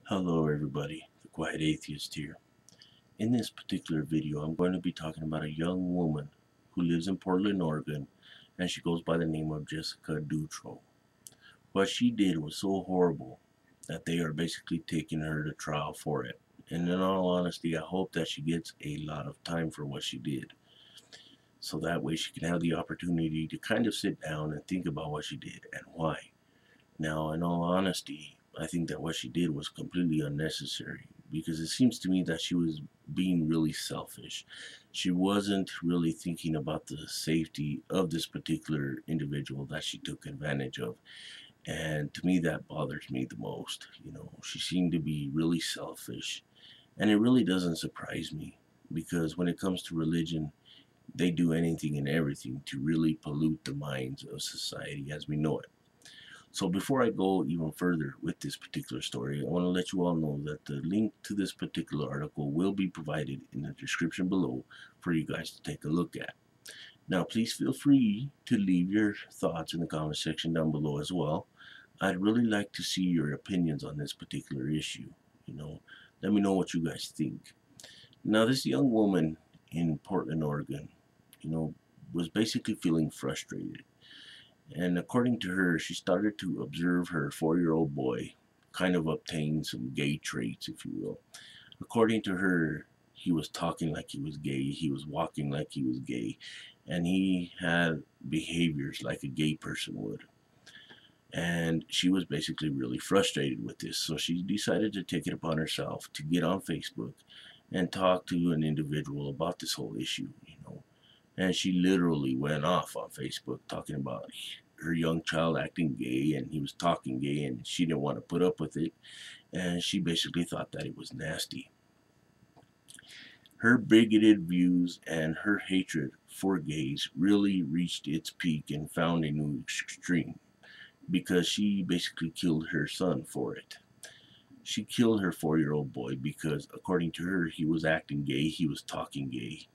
Hello everybody, the Quiet Atheist here. In this particular video, I'm going to be talking about a young woman who lives in Portland, Oregon, and she goes by the name of Jessica Dutro. What she did was so horrible that they are basically taking her to trial for it. And in all honesty, I hope that she gets a lot of time for what she did. So that way she can have the opportunity to kind of sit down and think about what she did and why. Now, in all honesty, I think that what she did was completely unnecessary because it seems to me that she was being really selfish. She wasn't really thinking about the safety of this particular individual that she took advantage of. And to me, that bothers me the most. She seemed to be really selfish. And it really doesn't surprise me because when it comes to religion, they do anything and everything to really pollute the minds of society as we know it. So before I go even further with this particular story, I want to let you all know that the link to this particular article will be provided in the description below for you guys to take a look at. Now, please feel free to leave your thoughts in the comment section down below as well. I'd really like to see your opinions on this particular issue. Let me know what you guys think. Now, this young woman in Portland, Oregon, was basically feeling frustrated. And according to her, she started to observe her 4-year-old boy kind of obtain some gay traits, if you will. According to her, he was talking like he was gay, he was walking like he was gay, and he had behaviors like a gay person would. And she was basically really frustrated with this, so she decided to take it upon herself to get on Facebook and talk to an individual about this whole issue. And she literally went off on Facebook talking about her young child acting gay, and he was talking gay, and she didn't want to put up with it. And she basically thought that it was nasty. Her bigoted views and her hatred for gays really reached its peak and found a new extreme because she basically killed her son for it. She killed her 4-year-old boy because, according to her, he was acting gay, he was talking gay,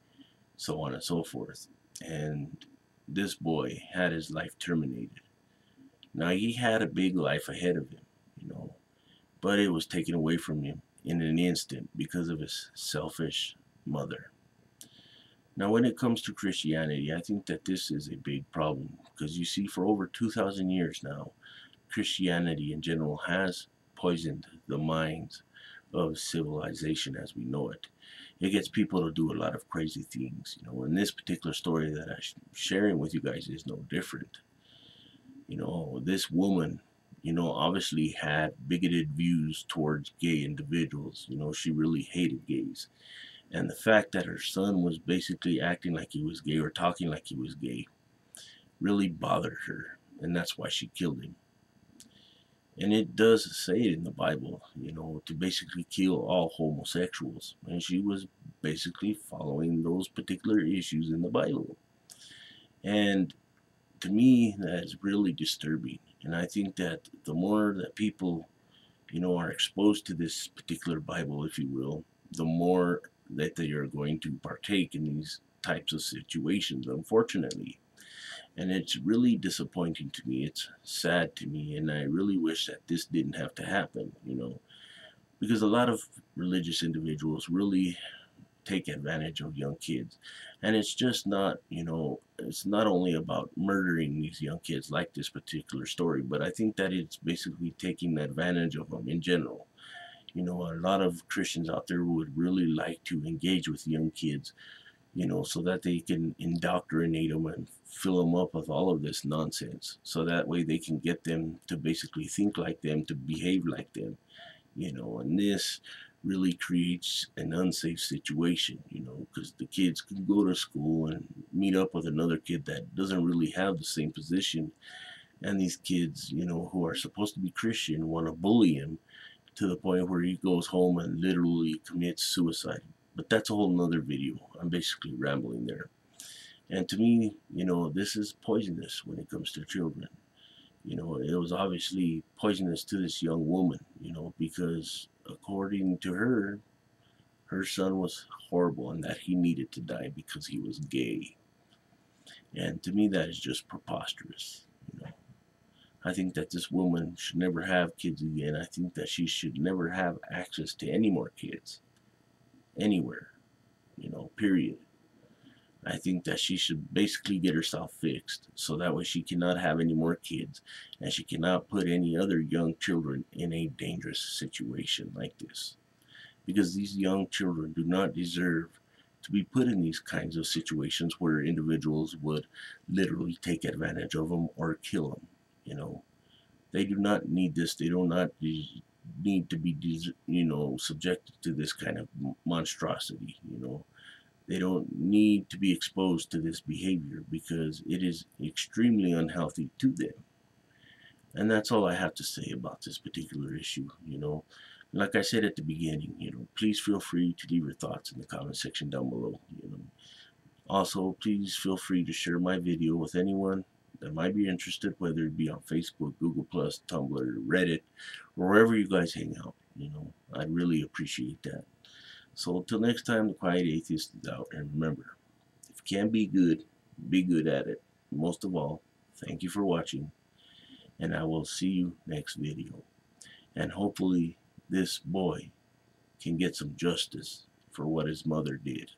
so on and so forth. And this boy had his life terminated. Now, he had a big life ahead of him, but it was taken away from him in an instant because of his selfish mother. Now, when it comes to Christianity, I think that this is a big problem because you see, for over 2,000 years now, Christianity in general has poisoned the minds of civilization as we know it. It gets people to do a lot of crazy things, and this particular story that I'm sharing with you guys is no different. This woman, obviously had bigoted views towards gay individuals. She really hated gays. And the fact that her son was basically acting like he was gay or talking like he was gay really bothered her, and that's why she killed him. And it does say it in the Bible, to basically kill all homosexuals. And she was basically following those particular issues in the Bible. And to me, that's really disturbing. And I think that the more that people, are exposed to this particular Bible, if you will, the more that they are going to partake in these types of situations, unfortunately. And it's really disappointing to me. It's sad to me, and I really wish that this didn't have to happen, because a lot of religious individuals really take advantage of young kids. And it's just not, it's not only about murdering these young kids like this particular story, but I think that it's basically taking advantage of them in general. A lot of Christians out there would really like to engage with young kids, so that they can indoctrinate them and fill them up with all of this nonsense. So that way they can get them to basically think like them, to behave like them, and this really creates an unsafe situation, because the kids can go to school and meet up with another kid that doesn't really have the same position. And these kids, who are supposed to be Christian, want to bully him to the point where he goes home and literally commits suicide. But that's a whole nother video. I'm basically rambling there. And to me, this is poisonous when it comes to children. It was obviously poisonous to this young woman, because according to her, her son was horrible and that he needed to die because he was gay. And to me, that is just preposterous. I think that this woman should never have kids again. I think that she should never have access to any more kids anywhere, period. I think that she should basically get herself fixed so that way she cannot have any more kids and she cannot put any other young children in a dangerous situation like this. Because these young children do not deserve to be put in these kinds of situations where individuals would literally take advantage of them or kill them. They do not need this. They do not need to be, subjected to this kind of monstrosity. They don't need to be exposed to this behavior because it is extremely unhealthy to them. And that's all I have to say about this particular issue. Like I said at the beginning, please feel free to leave your thoughts in the comment section down below. Also, please feel free to share my video with anyone that might be interested, whether it be on Facebook, Google+, Tumblr, Reddit, or wherever you guys hang out. I'd really appreciate that. So until next time, the Quiet Atheist is out. And remember, if you can be good at it. Most of all, thank you for watching. And I will see you next video. And hopefully this boy can get some justice for what his mother did.